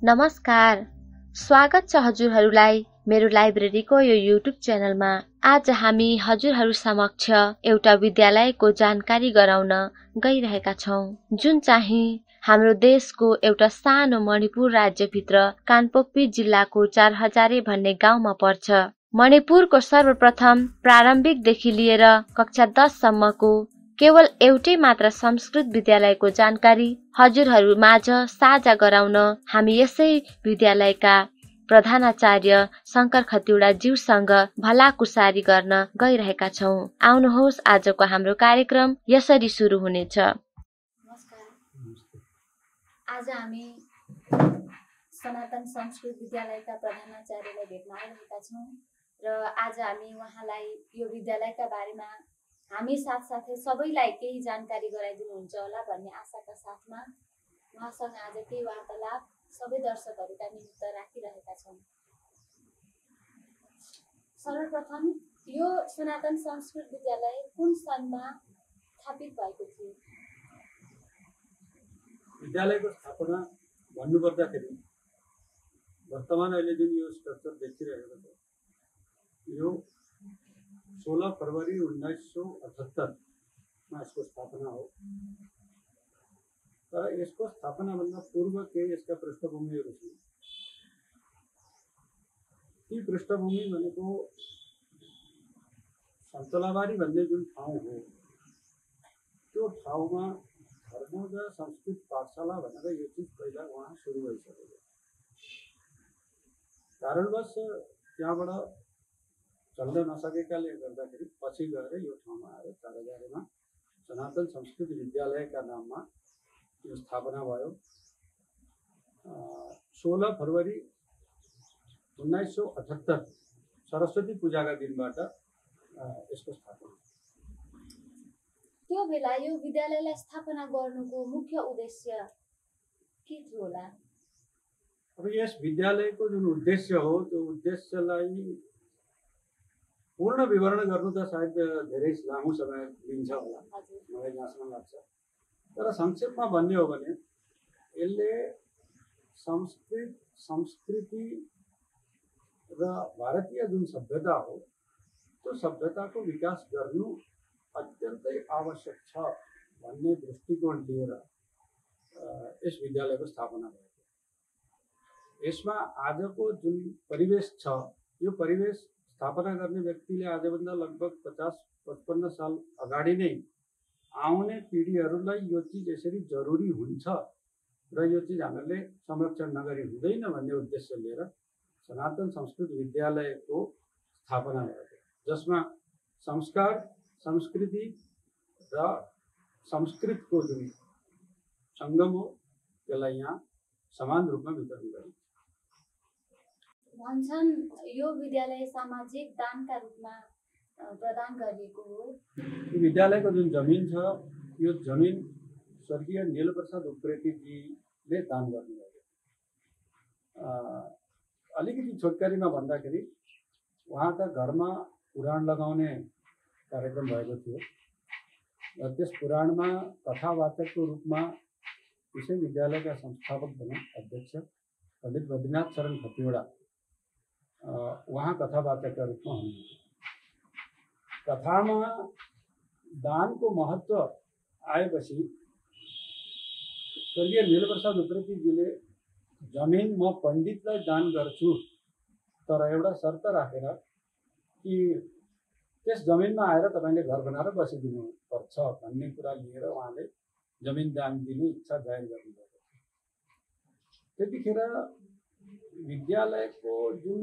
नमस्कार, स्वागत छ हजुरहरूलाई मेरो लाइब्रेरीको यो युट्युब च्यानलमा। आज हामी हजुरहरू समक्ष एउटा विद्यालयको जानकारी गराउन गइरहेका छौं, जुन चाहिँ हाम्रो देशको एउटा सानो मणिपुर राज्यभित्र कानपोक्पी जिल्लाको 4000 भन्ने गाउँमा पर्छ। मणिपुरको सर्वप्रथम प्रारम्भिकदेखि लिएर कक्षा 10 सम्मको केवल एउटै मात्र संस्कृत विद्यालयको जानकारी हजुरहरू माझ साझा गराउन हामी यसै विद्यालयका प्रधानाचार्य शंकर खतिवडा ज्यूसँग भलाकुसारी गर्न गइरहेका छौं। आउनुहोस्, आजको हाम्रो कार्यक्रम यसरी सुरु हुनेछ। नमस्कार, आज हामी सनातन संस्कृत विद्यालयका प्रधानाचार्यलाई भेट्न आइरहेका छौं र आज हामी उहाँलाई यो विद्यालयका बारेमा हामी साथसाथै सबैलाई केही जानकारी गराइदिनुहुन्छ होला भन्ने आशाका साथमा उहाँसँग आज केही वार्तालाप सबै दर्शकहरूका निमित्त राखिरहेका छौँ। सर्वप्रथम यो सनातन संस्कृत विद्यालय कुन सनमा स्थापित भएको थियो? विद्यालयको स्थापना भन्नुपर्दाखेरि वर्तमान अहिले जुन यो स्ट्रक्चर देखिरहेको छ यो 16 फरवरी 1978 मा यसको स्थापना हो। तर यसको स्थापनाभन्दा पूर्व केही यसका पृष्ठभूमिहरू छन्। ती पृष्ठभूमि भनेको सन्तलाबारी भन्ने जुन ठाउँ हो त्यो ठाउँमा धर्मोदय संस्कृत पाठशाला भनेर यो चिज पहिला उहाँ सुरु भइसकेको। कारणवश त्यहाँबाट चल्न नसकेकाले गर्दाखेरि पछि गएर यो ठाउँमा आएर 4000 मा सनातन संस्कृत विद्यालयका नाममा यो स्थापना भयो। 16 फरवरी 1978 सरस्वती पूजाका दिनबाट यसको स्थापना। त्यो बेला यो विद्यालयलाई स्थापना गर्नुको मुख्य उद्देश्य के थियो होला? अब यस विद्यालयको जुन उद्देश्य हो त्यो उद्देश्यलाई पूर्ण विवरण गर्नु त सायद धेरै लामो समय लिन्छ होला, मलाई जहाँसम्म लाग्छ। तर संक्षेपमा भन्ने हो भने यसले संस्कृत संस्कृति र भारतीय जुन सभ्यता हो त्यो सभ्यताको विकास गर्नु अत्यन्तै आवश्यक छ भन्ने दृष्टिकोण लिएर यस विद्यालयको स्थापना भएको। यसमा आजको जुन परिवेश छ यो परिवेश स्थापना गर्ने व्यक्तिले आजभन्दा लगभग 50-55 साल अगाडि नै आउने पिँढीहरूलाई यो चिज यसरी जरुरी हुन्छ र यो चिज हामीले संरक्षण नगरी हुँदैन भन्ने उद्देश्य लिएर सनातन संस्कृत विद्यालयको स्थापना भएको, जसमा संस्कार संस्कृति र संस्कृतको जुन सङ्गम हो त्यसलाई यहाँ समान रूपमा वितरण गरिन्छ। भन्छन् यो विद्यालय सामाजिक दानका रूपमा प्रदान गरिएको हो। विद्यालयको जुन जमिन छ यो जमिन स्वर्गीय नीलप्रसाद उप्रेतीजीले दान गर्नुभयो। अलिकति छोटकरीमा भन्दाखेरि उहाँका घरमा पुराण लगाउने कार्यक्रम भएको थियो र त्यस पुराणमा कथावाचकको रूपमा यसै विद्यालयका संस्थापक तथा अध्यक्ष पण्डित बद्रीनाथ शरण खतिवडा उहाँ कथावाचकका रूपमा हुनुहुन्थ्यो। कथामा दानको महत्त्व आएपछि स्वर्गीय नीलप्रसाद उप्रेतीजीले जमिन म पण्डितलाई दान गर्छु तर एउटा शर्त राखेर कि त्यस जमिनमा आएर तपाईँले घर बनाएर बसिदिनु पर्छ भन्ने कुरा लिएर उहाँले जमिन दान दिने इच्छा जाहेर गर्नुभएको। त्यतिखेर विद्यालयको जुन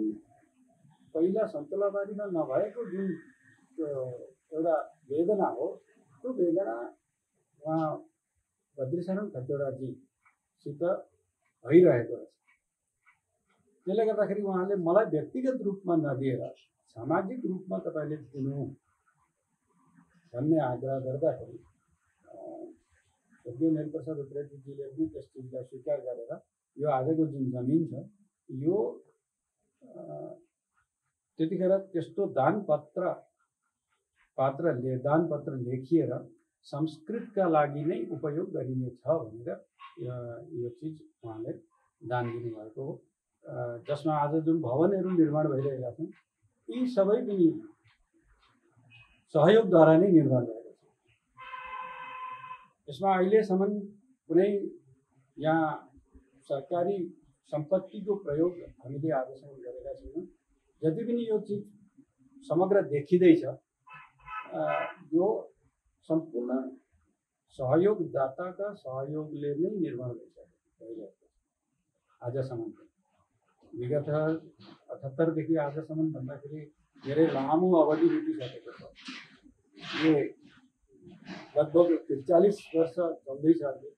पहिला सन्तलाबारीमा नभएको जुन एउटा वेदना हो त्यो वेदना उहाँ बद्रीशरण खतिवडाजीसित भइरहेको रहेछ। त्यसले गर्दाखेरि उहाँले मलाई व्यक्तिगत रूपमा नदिएर सामाजिक रूपमा तपाईँले दिनु भन्ने आग्रह गर्दाखेरि स्वर्गीय नीलप्रसाद उप्रेतीजीले पनि त्यस चिजलाई स्वीकार गरेर यो आजको जुन जमिन छ यो त्यतिखेर त्यस्तो दानपत्र लेखिएर संस्कृतका लागि नै उपयोग गरिनेछ भनेर यो चिज उहाँले दान दिनुभएको हो, जसमा आज जुन भवनहरू निर्माण भइरहेका छन् यी सबै पनि सहयोगद्वारा नै निर्माण भएको छ। यसमा अहिलेसम्म कुनै यहाँ सरकारी सम्पत्तिको प्रयोग हामीले आजसम्म गरेका छैनौँ। जति पनि यो चिज समग्र देखिँदैछ यो सम्पूर्ण सहयोगदाताका सहयोगले नै निर्माण भइरहेको छ। आजसम्म विगत 78देखि आजसम्म भन्दाखेरि धेरै लामो अवधि बितिसकेको छ। यो लगभग 43 वर्ष चल्दैछ अहिले।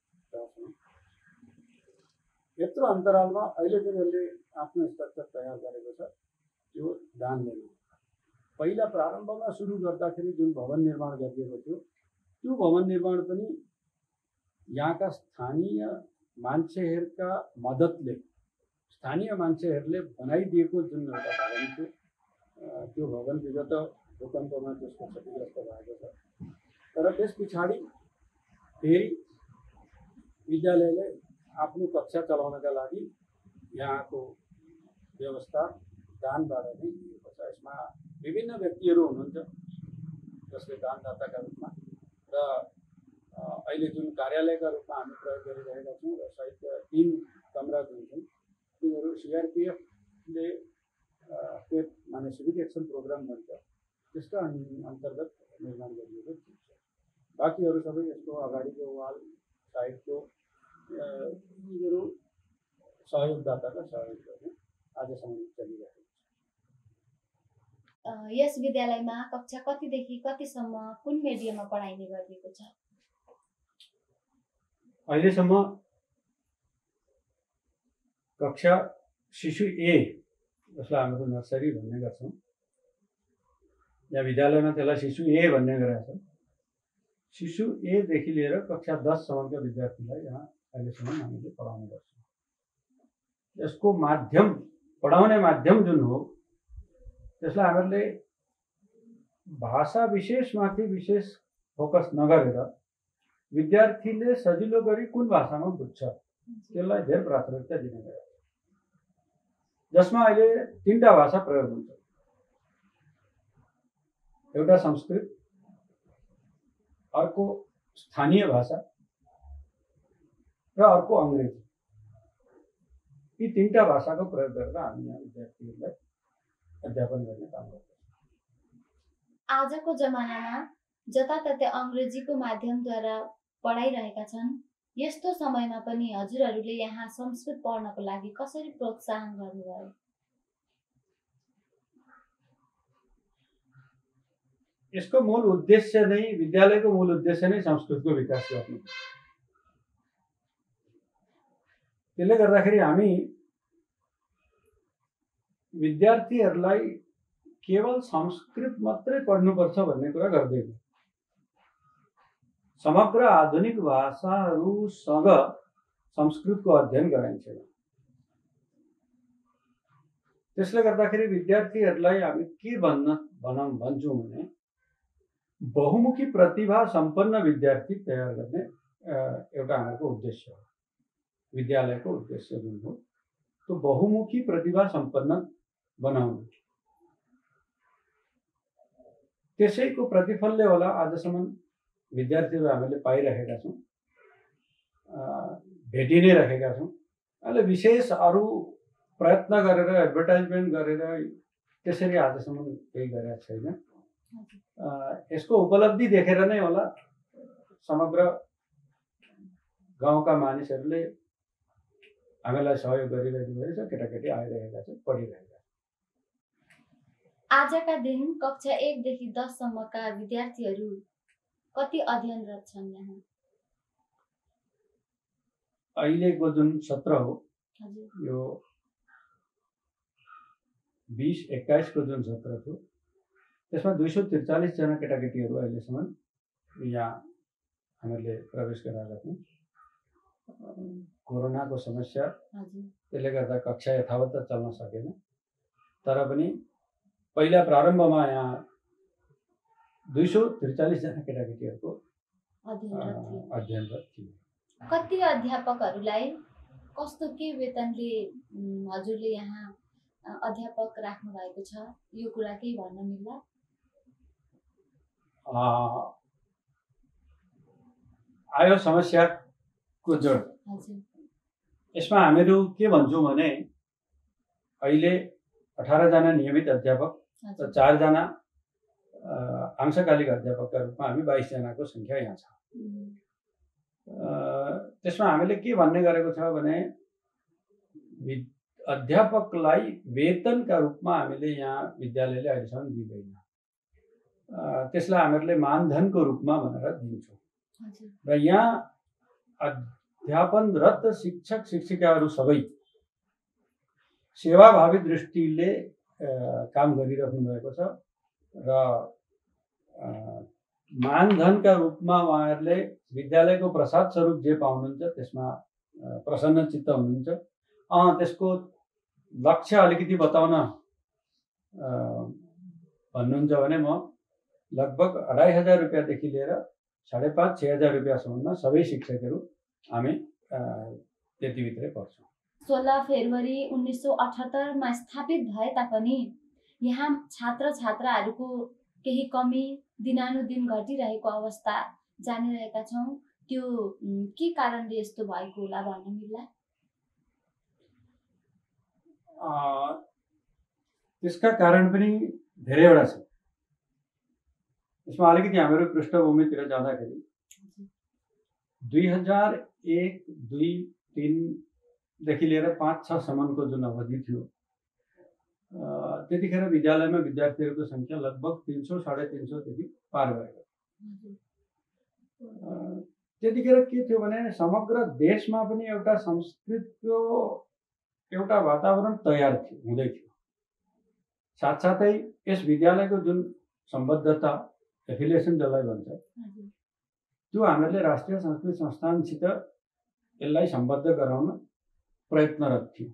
यत्रो अन्तरालमा अहिले चाहिँ यसले आफ्नो स्ट्रक्चर तयार गरेको छ त्यो दान लिनु। पहिला प्रारम्भमा सुरु गर्दाखेरि जुन भवन निर्माण गरिएको थियो त्यो भवन निर्माण पनि यहाँका स्थानीय मान्छेहरूका मद्दतले स्थानीय मान्छेहरूले बनाइदिएको जुन एउटा भवन थियो त्यो भवन विगत भूकम्पमा त्यसको क्षतिग्रस्त भएको छ। तर त्यस पछाडि फेरि विद्यालयले आफ्नो कक्षा चलाउनका लागि यहाँको व्यवस्था दानबाट नै दिएको छ। यसमा विभिन्न व्यक्तिहरू हुनुहुन्छ जसले दानदाताका रूपमा र अहिले जुन कार्यालयका रूपमा हामी प्रयोग गरिरहेका छौँ र सहित 3 कमरा जुन छन् तिनीहरू CRPFले माने सिभिक एक्सन प्रोग्राम भन्छ त्यसका अन्तर्गत निर्माण गरिएको छ। बाँकीहरू सबै यसको अगाडिको वाल साइडको यिनीहरू सहयोगदाताका सहयोगले आजसम्म चलिरहेको छ। यस विद्यालयमा कक्षा कतिदेखि कतिसम्म कुन मिडियममा पढाइने गरिएको छ? अहिलेसम्म कक्षा शिशु ए जसलाई हाम्रो नर्सरी भन्ने गर्छौँ, यहाँ विद्यालयमा त्यसलाई शिशु ए भन्ने गरेका छन्। शिशु ए देखि लिएर कक्षा 10 सम्मका विद्यार्थीलाई यहाँ अहिलेसम्म हामीले पढाउने गर्छौँ। यसको माध्यम पढाउने माध्यम जुन हो त्यसलाई हामीले भाषा विशेषमाथि विशेष फोकस नगरेर विद्यार्थीले सजिलो गरी कुन भाषामा बुझ्छ त्यसलाई धेरै प्राथमिकता दिने गरेको छ। जसमा अहिले 3टा भाषा प्रयोग हुन्छ। एउटा संस्कृत, अर्को स्थानीय भाषा र अर्को अङ्ग्रेजी। यी 3टा भाषाको प्रयोग गरेर हामी यहाँ विद्यार्थीहरूलाई अध्यापन गर्ने काम गर्छौँ। आजको जमानामा जताततै अङ्ग्रेजीको माध्यमद्वारा पढाइरहेका छन्। यस्तो समयमा पनि हजुरहरूले यहाँ संस्कृत पढ्नको लागि कसरी प्रोत्साहन गर्नुभयो? यसको मूल उद्देश्य नै विद्यालयको मूल उद्देश्य नै संस्कृतको विकास गर्नु। त्यसले गर्दाखेरि हामी विद्यार्थीहरूलाई केवल संस्कृत मात्रै पढ्नुपर्छ भन्ने कुरा गर्दैनौँ। समग्र आधुनिक भाषाहरूसँग संस्कृतको अध्ययन गराइन्छ। त्यसले गर्दाखेरि विद्यार्थीहरूलाई हामी के भन्छौँ भने बहुमुखी प्रतिभा सम्पन्न विद्यार्थी तयार गर्ने एउटा हाम्रो उद्देश्य हो। विद्यालयको उद्देश्य जुन हो त्यो बहुमुखी प्रतिभा सम्पन्न बनाउनु। त्यसैको प्रतिफलले होला आजसम्म विद्यार्थीहरू हामीले पाइरहेका छौँ, भेटि नै रहेका छौँ। अहिले विशेष अरू प्रयत्न गरेर एडभर्टाइजमेन्ट गरेर त्यसरी आजसम्म केही गरेका छैन। यसको उपलब्धि देखेर नै होला समग्र गाउँका मानिसहरूले हामीलाई सहयोग गरिरहेको छ। केटाकेटी आइरहेका छन्, पढिरहेका छन्। आजका दिन कक्षा 1 देखि 10 सम्मका विद्यार्थीहरू कति अध्ययनरत छन् यहाँ? अहिलेको जुन सत्र हो यो 20-21 को जुन सत्र थियो त्यसमा 243 जना केटाकेटीहरू अहिलेसम्म यहाँ हामीले प्रवेश गराएका छौँ। कोरोनाको समस्या त्यसले गर्दा कक्षा यथावत चल्न सकेन। तर पनि पहिला प्रारम्भमा यहाँ 243 जना केटाकेटीहरूको अध्ययनरत थिए। कति अध्यापकहरूलाई कस्तो के वेतनले हजुरले यहाँ अध्यापक राख्नु भएको छ, यो कुरा केही भन्न मिल्ला? आयो समस्याको जड। हजुर यसमा हामीहरू के भन्छौँ भने अहिले 18 जना नियमित अध्यापक र हजुर 4 जना अंशकालिक अध्यापकका रूपमा हामी 22 जनाको सङ्ख्या यहाँ छ। त्यसमा हामीले के भन्ने गरेको छ भने अध्यापकलाई वेतनका रूपमा हामीले यहाँ विद्यालयले अहिलेसम्म दिँदैन, त्यसलाई हामीहरूले मानधनको रूपमा भनेर दिन्छौँ। हजुर र यहाँ अध्यापनरत शिक्षक शिक्षिकाहरू सबै सेवाभावी दृष्टिले काम गरिराख्नु भएको छ र मानधनका रूपमा उहाँहरूले विद्यालयको प्रसाद स्वरूप जे पाउनुहुन्छ त्यसमा प्रसन्न चित्त हुनुहुन्छ। त्यसको लक्ष्य अलिकति बताउन भन्नुहुन्छ भने म लगभग 2500 रुपियाँदेखि लिएर 5,500-6,000 रुपियाँसम्ममा सबै शिक्षकहरू हामी त्यतिभित्रै पर्छौँ। 16 फेब्रुअरी 1978 मा स्थापित भए तापनि यहाँ छात्र छात्राहरूको केही कमी दिनानुदिन घटिरहेको अवस्था जानिरहेका छौँ। त्यो के कारणले यस्तो भएको होला भन्न मिल्ला? त्यसका कारण पनि धेरैवटा छ। यसमा अलिकति हाम्रो पृष्ठभूमितिर जाँदाखेरि 2001-2-3 देखि लिएर 5-6 सम्मको जुन अवधि थियो त्यतिखेर विद्यालयमा विद्यार्थीहरूको सङ्ख्या लगभग 300-350 देखि पार गएको। त्यतिखेर के थियो भने समग्र देशमा पनि एउटा संस्कृतको एउटा वातावरण तयार हुँदै थियो। साथसाथै यस विद्यालयको जुन सम्बद्धता एफिलिएसन जसलाई भन्छ त्यो हामीहरूले राष्ट्रिय संस्कृत संस्थानसित यसलाई सम्बद्ध गराउन प्रयत्नरत थियो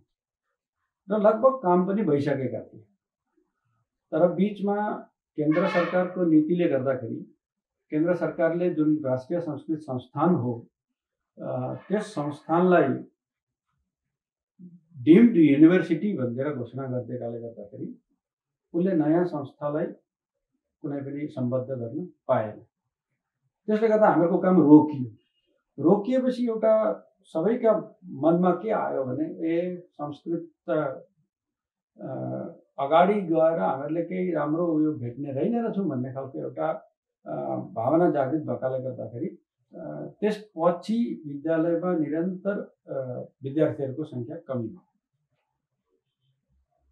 र लगभग काम पनि भइसकेका थिए। तर बिचमा केन्द्र सरकारको नीतिले गर्दाखेरि केन्द्र सरकारले जुन राष्ट्रिय संस्कृत संस्थान हो त्यस संस्थानलाई डिम्ड युनिभर्सिटी भनेर घोषणा गरिदिएकाले गर्दाखेरि उसले नयाँ संस्थालाई कुनै पनि सम्बद्ध गर्न पाएन। त्यसले गर्दा हाम्रो काम रोकिएपछि एउटा सबैका मनमा के आयो भने संस्कृत अगाडि गएर हामीहरूले केही राम्रो उयो भेट्ने रहेन रहेछौँ भन्ने खालको एउटा भावना जागृत भएकाले गर्दाखेरि त्यसपछि विद्यालयमा निरन्तर विद्यार्थीहरूको सङ्ख्या कमी भयो।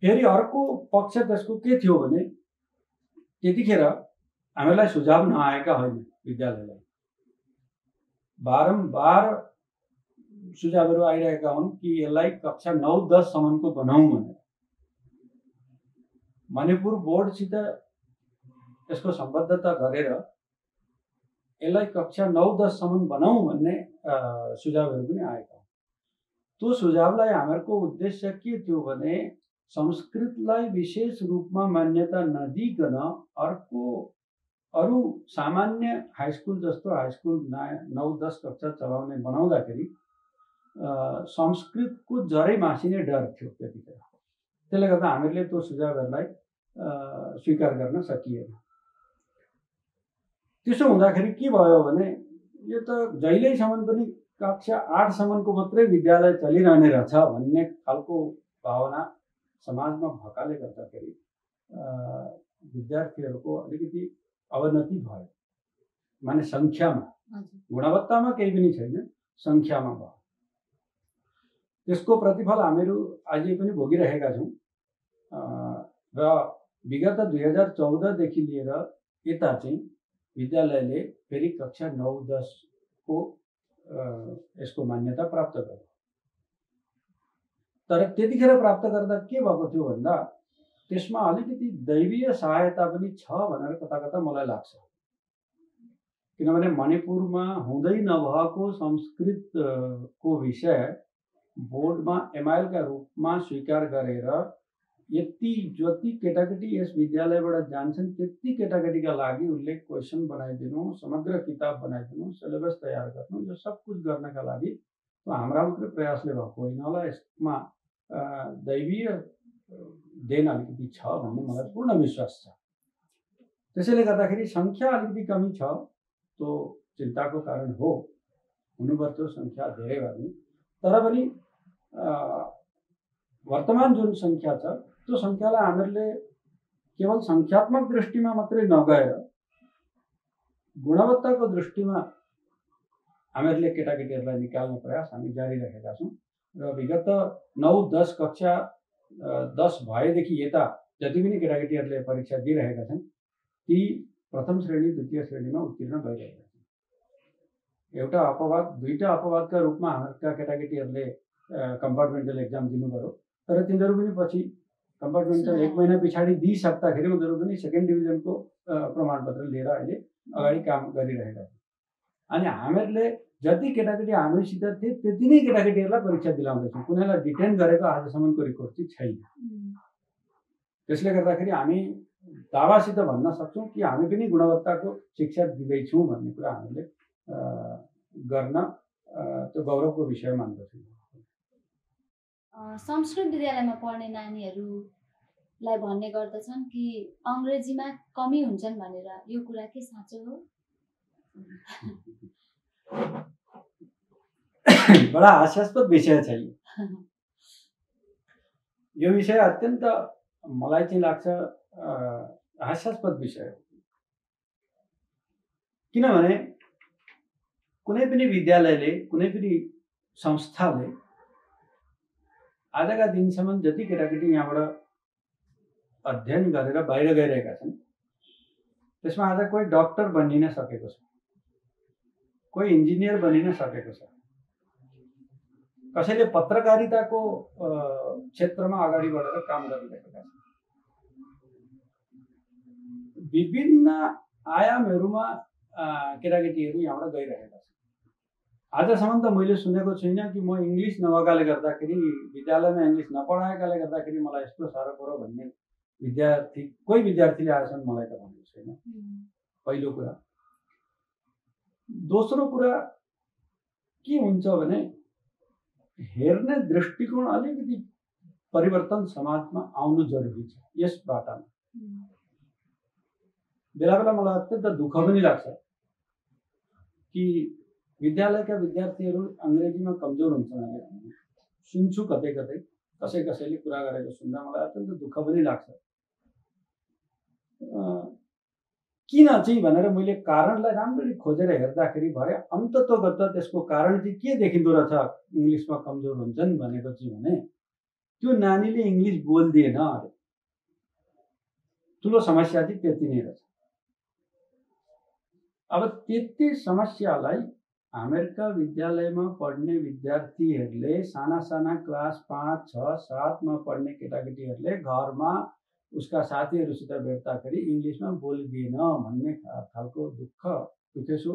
फेरि अर्को पक्ष त्यसको के थियो भने त्यतिखेर हामीलाई सुझाव नआएका होइन, विद्यालयलाई बारम्बार सुझावहरू आइरहेका हुन् कि यसलाई कक्षा 9-10 सम्मको बनाऊँ भनेर। मणिपुर बोर्डसित यसको सम्बद्धता गरेर यसलाई कक्षा 9-10 सम्म बनाऊँ भन्ने सुझावहरू पनि आएका हुन्। त्यो सुझावलाई हाम्रो उद्देश्य के थियो भने संस्कृतलाई विशेष रूपमा मान्यता नदिकन अरू सामान्य हाइस्कुल जस्तो हाइस्कुल 9-10 कक्षा चलाउने बनाउँदाखेरि संस्कृतको जरै मासिने डर थियो त्यतिखेर। त्यसले गर्दा हामीले त्यो सुझावहरूलाई स्वीकार गर्न सकिएन। त्यसो हुँदाखेरि के भयो भने यो त जहिल्यैसम्म पनि कक्षा 8 सम्मको मात्रै विद्यालय चलिरहने रहेछ भन्ने खालको भावना समाजमा भएकाले गर्दाखेरि विद्यार्थीहरूको अलिकति अवनति भयो। माने सङ्ख्यामा, गुणवत्तामा केही पनि छैन, सङ्ख्यामा भयो। त्यसको प्रतिफल हामीहरू अझै पनि भोगिरहेका छौँ र विगत 2014 देखि लिएर यता चाहिँ विद्यालयले फेरि कक्षा 9-10 को यसको मान्यता प्राप्त गर्यो। तर त्यतिखेर प्राप्त गर्दा के भएको थियो भन्दा त्यसमा अलिकति दैवीय सहायता पनि छ भनेर कता कता मलाई लाग्छ। किनभने मणिपुरमा हुँदै नभएको संस्कृतको विषय बोर्डमा एमआइएलका रूपमा स्वीकार गरेर यति जति केटाकेटी यस विद्यालयबाट जान्छन् त्यति केटाकेटीका लागि उसले क्वेसन बनाइदिनु, समग्र किताब बनाइदिनु, सिलेबस तयार गर्नु, यो सब कुछ गर्नका लागि हाम्रा मात्रै प्रयासले भएको होइन होला, यसमा दैवीय देन अलिकति छ भन्ने मलाई पूर्ण विश्वास छ। त्यसैले गर्दाखेरि सङ्ख्या अलिकति कमी छ, त्यो चिन्ताको कारण हो, हुनुपर्थ्यो सङ्ख्या धेरै भए पनि। तर पनि वर्तमान जुन सङ्ख्या छ त्यो सङ्ख्यालाई हामीहरूले केवल सङ्ख्यात्मक दृष्टिमा मात्रै नगएर गुणवत्ताको दृष्टिमा हामीहरूले केटाकेटीहरूलाई निकाल्ने प्रयास हामी जारी राखेका छौँ। र विगत 9-10 कक्षा 10 भएदेखि यता जति पनि केटाकेटीहरूले परीक्षा दिइरहेका छन् ती प्रथम श्रेणी द्वितीय श्रेणीमा उत्तीर्ण भइरहेका छन्। एउटा अपवाद, दुईटा अपवादका रूपमा हाम्रा केटाकेटीहरूले कम्पार्टमेन्टल एक्जाम दिनु पर्यो, तर तिनीहरू पनि पछि कम्पार्टमेन्टल 1 महिना पछाडि दिइसक्दाखेरि उनीहरू पनि सेकेन्ड डिभिजनको प्रमाणपत्र लिएर अहिले अगाडि काम गरिरहेका छन्। अनि हामीहरूले जति केटाकेटी हामीसित थिए त्यति नै केटाकेटीहरूलाई परीक्षा दिलाउँदैछौँ, कुनैलाई डिटेन गरेको आजसम्मको रिकर्ड चाहिँ छैन। त्यसले गर्दाखेरि हामी दावासित भन्न सक्छौँ कि हामी पनि गुणवत्ताको शिक्षा दिँदैछौँ भन्ने कुरा हामीले गर्न त्यो गौरवको विषय मान्दछौँ। संस्कृत विद्यालयमा पढ्ने नानीहरूलाई भन्ने गर्दछन् कि अङ्ग्रेजीमा कमी हुन्छन् भनेर, यो कुरा के साँचो हो? बडा हास्यास्पद विषय छ यो विषय अत्यन्त मलाई चाहिँ लाग्छ हास्यास्पद विषय हो। किनभने कुनै पनि विद्यालयले, कुनै पनि संस्थाले आजका दिनसम्म जति केटाकेटी यहाँबाट अध्ययन गरेर बाहिर गइरहेका छन् त्यसमा आज कोही डाक्टर बनिन सकेको छ, कोही इन्जिनियर बनिन सकेको छ, कसैले पत्रकारिताको क्षेत्रमा अगाडि बढेर काम गरिरहेका छन्। विभिन्न आयामहरूमा केटाकेटीहरू यहाँबाट गइरहेका छन्। आजसम्म त मैले सुनेको छुइनँ कि म इङ्ग्लिस नभएकाले गर्दाखेरि, विद्यालयमा इङ्ग्लिस नपढाएकाले गर्दाखेरि मलाई यस्तो साह्रो पऱ्यो भन्ने कोही विद्यार्थीले आजसम्म मलाई त भनेको छैन। पहिलो कुरा। दोस्रो कुरा के हुन्छ भने हेर्ने दृष्टिकोण अलिकति परिवर्तन समाजमा आउनु जरुरी छ। यस बाटामा बेला बेला मलाई अत्यन्त दुःख पनि लाग्छ कि विद्यालयका विद्यार्थीहरू अङ्ग्रेजीमा कमजोर हुन्छन् भनेर सुन्छु कतै कतै, कसैले कुरा गरेको सुन्दा मलाई अत्यन्त दुःख पनि लाग्छ। किन चाहिँ भनेर मैले कारणलाई राम्ररी खोजेर हेर्दाखेरि भरे अन्ततोगत त्यसको कारण चाहिँ के देखिँदो रहेछ इङ्ग्लिसमा कमजोर हुन्छन् भनेको चाहिँ भने त्यो नानीले इङ्ग्लिस बोल्दिएन अरे। ठुलो समस्या चाहिँ त्यति नै रहेछ। अब त्यति समस्यालाई हामीहरूका विद्यालयमा पढ्ने विद्यार्थीहरूले, साना साना क्लास 5, 6, 7 मा पढ्ने केटाकेटीहरूले घरमा उसका साथीहरूसित भेट्दाखेरि इङ्ग्लिसमा बोलिदिएन भन्ने खालको दुःख दुखेसो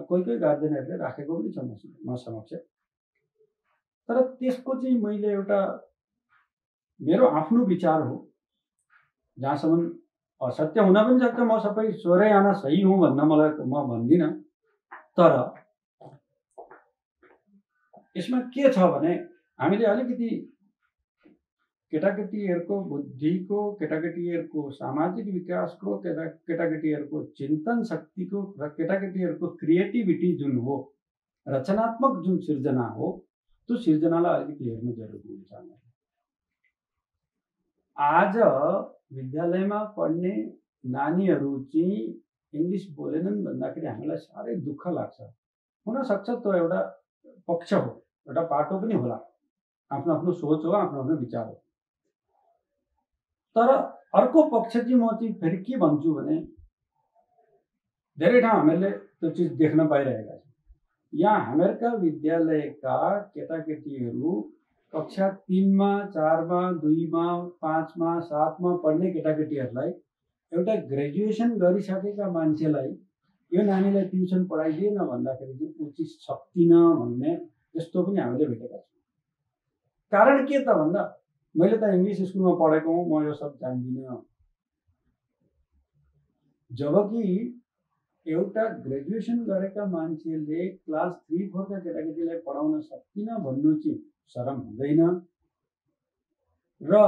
कोही गार्जेनहरूले राखेको पनि छ म समक्ष। तर त्यसको चाहिँ मैले एउटा मेरो आफ्नो विचार हो, जहाँसम्म असत्य हुन पनि सक्छ, म सबै स्वरै आना सही हुँ भन्न म भन्दिनँ। तर यसमा के छ भने हामीले अलिकति केटाकेटीहरूको बुद्धिको, केटाकेटीहरूको सामाजिक विकासको, केटाकेटीहरूको चिन्तन शक्तिको र केटाकेटीहरूको क्रिएटिभिटी जुन हो, रचनात्मक जुन सिर्जना हो, त्यो सिर्जनालाई अलिकति हेर्नु जरुरी हुन्छ। आज विद्यालयमा पढ्ने नानीहरू चाहिँ इङ्ग्लिस बोलेनन् भन्दाखेरि हामीलाई साह्रै दुःख लाग्छ। हुन सक्छ त्यो एउटा पक्ष हो, एउटा पाटो पनि होला, आफ्नो आफ्नो सोच हो, आफ्नो आफ्नो विचार हो। तर अर्को पक्ष चाहिँ म चाहिँ फेरि के भन्छु भने धेरै ठाउँ हामीले त्यो चिज देख्न पाइरहेका छौँ। यहाँ हामीहरूका विद्यालयका केटाकेटीहरू कक्षा 3 मा, 4 मा, 2 मा, 5 मा, 7 मा पढ्ने केटाकेटीहरूलाई एउटा ग्रेजुएसन गरिसकेका मान्छेलाई यो नानीलाई ट्युसन पढाइदिएन भन्दाखेरि चाहिँ उचित सक्दिनँ भन्ने यस्तो पनि हामीले भेटेका छौँ। कारण के त भन्दा मैले त इङ्ग्लिस स्कुलमा पढेको हुँ, म यो सब जान्दिनँ। जबकि एउटा ग्रेजुएसन गरेका मान्छेले क्लास 3-4 का केटाकेटीलाई पढाउन सकिन भन्नु चाहिँ शरम हुँदैन र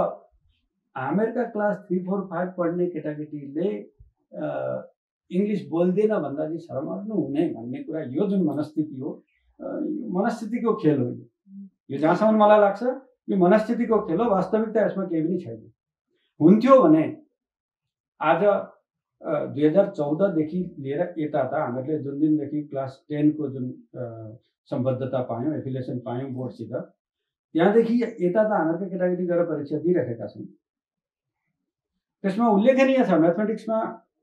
हामीहरूका क्लास 3-4-5 पढ्ने केटाकेटीले इङ्ग्लिस बोल्दैन भन्दा चाहिँ शरम गर्नु हुने भन्ने कुरा यो जुन मनस्थिति हो मनस्थितिको खेल हो यो जहाँसम्म मलाई लाग्छ यो मनस्थितिको खेल हो वास्तविकता यसमा केही पनि छैन हुन्थ्यो भने आज 2014 देखि लिएर यता त हामीहरूले जुन दिनदेखि क्लास 10 को जुन सम्बद्धता पायौँ एफिलिएसन पायौँ बोर्डसित त्यहाँदेखि यता त हामीहरूका केटाकेटी गएर परीक्षा दिइरहेका छन् त्यसमा उल्लेखनीय छ म्याथमेटिक्समा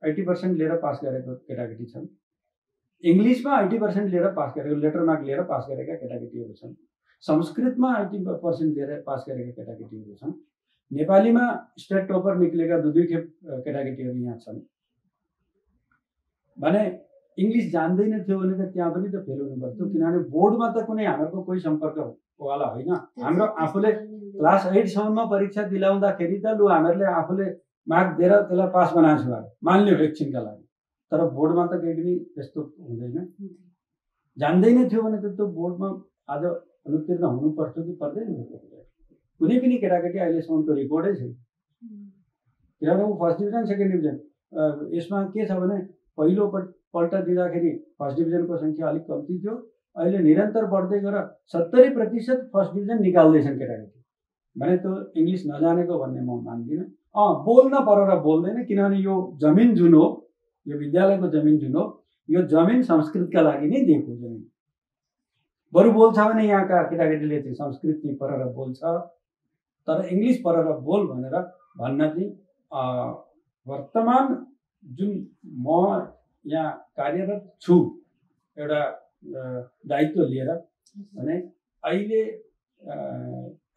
80% लिएर पास गरेको केटाकेटी छन् इङ्ग्लिसमा 80% लिएर पास गरेको लेटर मार्क लिएर पास गरेका केटाकेटीहरू छन् संस्कृतमा 80% लिएर पास गरेका केटाकेटीहरू छन् नेपालीमा स्टेट टपर निक्लेका दुई खेप केटाकेटीहरू यहाँ छन् भने इङ्ग्लिस जान्दैन थियो भने त त्यहाँ पनि त फेल हुनु पर्थ्यो किनभने बोर्डमा त कुनै हाम्रो कोही सम्पर्कवाला होइन हाम्रो आफूले क्लास 8 सम्ममा परीक्षा दिलाउँदाखेरि त लु हामीहरूले आफूले मार्क दिएर त्यसलाई पास बनाएको छु मान्यो एकछिनका लागि तर बोर्डमा त केही पनि त्यस्तो हुँदैन जान्दैन थियो भने त त्यो बोर्डमा आज अनुत्तीर्ण हुनुपर्छ कि पर्दैन कुनै पनि केटाकेटी अहिलेसम्मको रिकर्डै छैन किनभने ऊ फर्स्ट डिभिजन सेकेन्ड डिभिजन यसमा के छ भने पहिलो पल्ट दिँदाखेरि फर्स्ट डिभिजनको सङ्ख्या अलिक कम्ती थियो अहिले निरन्तर बढ्दै गएर 70% फर्स्ट डिभिजन निकाल्दैछन् केटाकेटी भने त्यो इङ्ग्लिस नजानेको भन्ने म मान्दिनँ बोल्न परेर बोल्दैन किनभने यो जमिन जुन हो यो विद्यालयको जमिन जुन हो यो जमिन संस्कृतका लागि नै दिएको जमिन बरु बोल्छ भने यहाँका केटाकेटीले चाहिँ संस्कृत नै परेर बोल्छ तर इङ्ग्लिस परेर बोल भनेर भन्न चाहिँ वर्तमान जुन म यहाँ कार्यरत छु एउटा दायित्व लिएर भने अहिले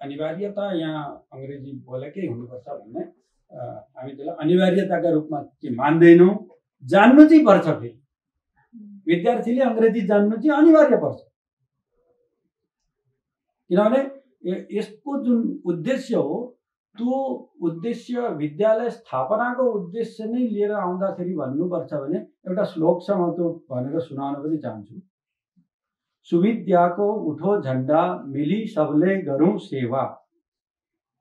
अनिवार्यता यहाँ अङ्ग्रेजी बोलेकै हुनुपर्छ भन्ने हामी त्यसलाई अनिवार्यताका रूपमा चाहिँ मान्दैनौँ जान्नु चाहिँ पर्छ फेरि विद्यार्थीले अङ्ग्रेजी जान्नु चाहिँ अनिवार्य पर्छ किनभने यसको जुन उद्देश्य हो त्यो उद्देश्य विद्यालय स्थापनाको उद्देश्य नै लिएर आउँदाखेरि भन्नुपर्छ भने एउटा श्लोक छ म त्यो भनेर सुनाउन पनि चाहन्छु सुविद्याको उठो झण्डा मिली सबले गरौँ सेवा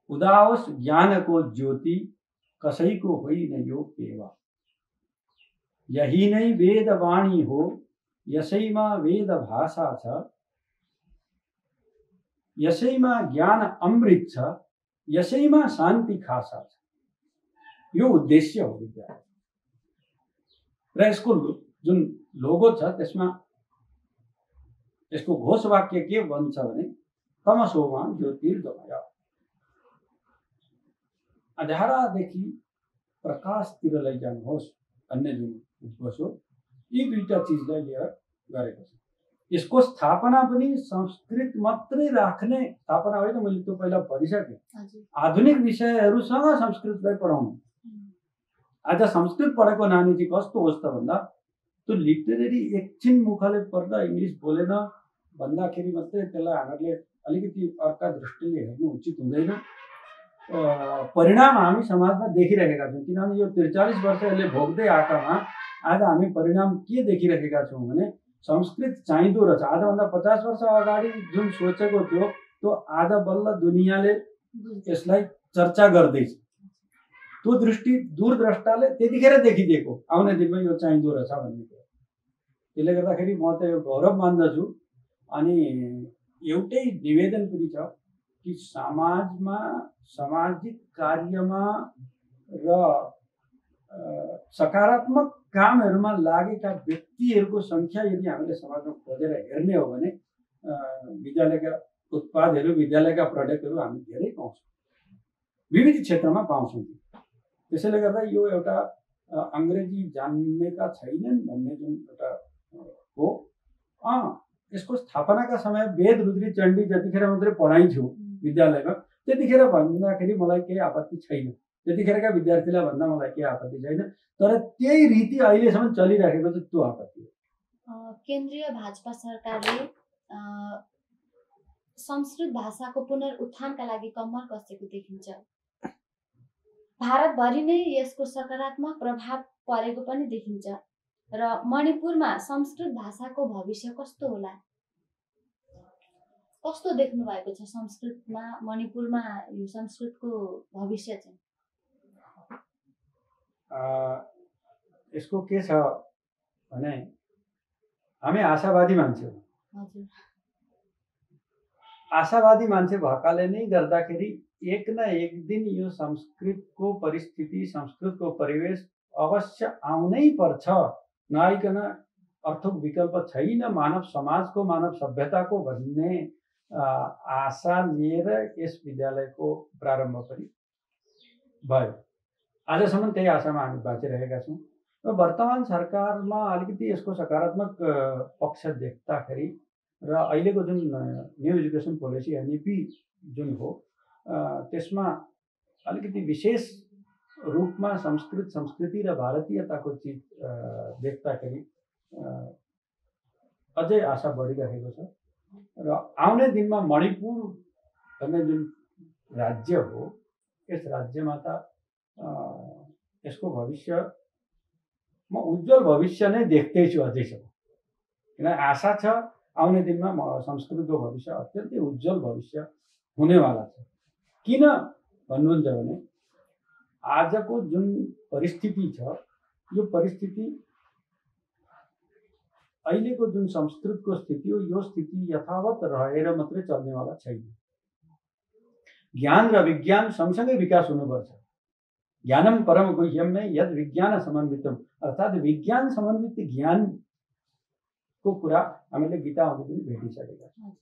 उदाओस् ज्ञानको ज्योति कसैको होइन यो पेवा यही नै वेद वाणी हो यसैमा वेद भाषा छ यसैमा ज्ञान अमृत छ यसैमा शान्ति खासा छ यो उद्देश्य हो विद्यालय र यसको जुन लोगो छ त्यसमा यसको घोषवाक्य के भन्छ भने तमसोमा ज्योतिर्गमय अँध्यारादेखि प्रकाशतिर लैजानुहोस् भन्ने जुन उद्घोष हो यी दुईटा चिजलाई लिएर गरेको छ यसको स्थापना पनि संस्कृत मात्रै राख्ने स्थापना होइन मैले त्यो पहिला भनिसकेँ आधुनिक विषयहरूसँग संस्कृतलाई पढाउनु आज संस्कृत पढेको नानी चाहिँ कस्तो होस् त भन्दा त्यो लिटरेरी एकछिन मुखले पढ्दा इङ्ग्लिस बोलेन भन्दाखेरि मात्रै त्यसलाई हामीहरूले अलिकति अर्का दृष्टिले हेर्नु उचित हुँदैन परिणाम हामी समाजमा देखिरहेका छौँ किनभने यो 43 वर्ष यसले भोग्दै आएकामा आज हामी परिणाम के देखिरहेका छौँ भने संस्कृत चाहिँदो रहेछ आजभन्दा 50 वर्ष अगाडि जुन सोचेको थियो त्यो आज बल्ल दुनियाँले यसलाई चर्चा गर्दैछ त्यो दृष्टि दूरद्रष्टाले त्यतिखेर देखिदिएको आउने दिनमा यो चाहिँदो रहेछ भन्ने कुरा त्यसले गर्दाखेरि म त यो गौरव मान्दछु अनि एउटै निवेदन पनि छ कि समाजमा सामाजिक कार्यमा र सकारात्मक कामहरूमा लागेका व्यक्तिहरूको सङ्ख्या यदि हामीले समाजमा खोजेर हेर्ने हो भने विद्यालयका उत्पादहरू विद्यालयका प्रडक्टहरू हामी धेरै पाउँछौँ विविध क्षेत्रमा पाउँछौँ त्यसैले गर्दा यो एउटा अङ्ग्रेजी जान्नेका छैनन् भन्ने जुन एउटा हो यसको स्थापनाका समय वेद रुद्री चण्डी जतिखेर मात्रै पढाइन्थ्यो विद्यालयमा त्यतिखेर भन्दाखेरि मलाई केही आपत्ति छैन त्यतिखेरका विद्यार्थीलाई भन्दा मलाई केही आपत्ति छैन तर त्यही रीति अहिलेसम्म चलिरहेको चाहिँ त्यो आपत्ति हो केन्द्रीय भाजपा सरकारले संस्कृत भाषाको पुनरुत्थानका लागि कम्मर कसेको देखिन्छ भारतभरि नै यसको सकारात्मक प्रभाव परेको पनि देखिन्छ र मणिपुरमा संस्कृत भाषाको भविष्य कस्तो होला, कस्तो देख्नु भएको छ संस्कृतमा, मणिपुरमा यो संस्कृतको भविष्य चाहिँ? यसको के छ भने हामी आशावादी मान्छे हो। हजुर, आशावादी मान्छे भएकाले नै गर्दाखेरि एक न एक दिन यो संस्कृतको परिस्थिति, संस्कृतको परिवेश अवश्य आउनै पर्छ, नआइकन अर्थक विकल्प छैन मानव समाजको, मानव सभ्यताको भन्ने आशा लिएर यस विद्यालयको प्रारम्भ पनि भयो। आजसम्म त्यही आशामा हामी बाँचिरहेका छौँ र वर्तमान सरकारमा अलिकति यसको सकारात्मक पक्ष देख्दाखेरि र अहिलेको जुन न्यू एजुकेसन पोलिसी एनइपी जुन हो त्यसमा अलिकति विशेष रूपमा संस्कृत संस्कृति र भारतीयताको चिज देख्दाखेरि अझै आशा बढिरहेको छ र आउने दिनमा मणिपुर भन्ने जुन राज्य हो यस राज्यमा त यसको भविष्य म उज्जवल भविष्य नै देख्दैछु अझैसम्म, किन आशा छ आउने दिनमा संस्कृतको भविष्य अत्यन्तै उज्जवल भविष्य हुनेवाला छ। किन भन्नुहुन्छ भने आजको जुन परिस्थिति छ यो परिस्थिति अहिलेको जुन संस्कृतको स्थिति हो यो स्थिति यथावत रहेर मात्रै चल्नेवाला छैन। ज्ञान र विज्ञान सँगसँगै विकास हुनुपर्छ। ज्ञानम परम गुह्यम में यद विज्ञान समन्वितम, अर्थात् विज्ञान समन्वित ज्ञानको कुरा हामीले गीतामा पनि भेटिसकेका छौँ।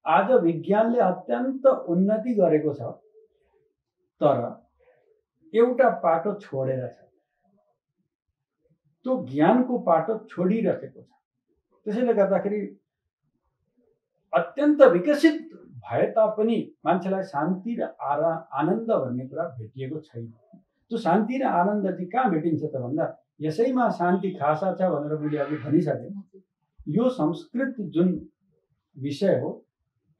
आज विज्ञानले अत्यन्त उन्नति गरेको छ तर एउटा पाटो छोडेर छ, त्यो ज्ञानको पाटो छोडिरहेको छ। त्यसैले गर्दाखेरि अत्यन्त विकसित भए तापनि मान्छेलाई शान्ति र आनन्द भन्ने कुरा भेटिएको छैन। त्यो शान्ति र आनन्द चाहिँ कहाँ भेटिन्छ त भन्दा यसैमा शान्ति खासा छ भनेर मैले अघि भनिसकेँ। यो संस्कृत जुन विषय हो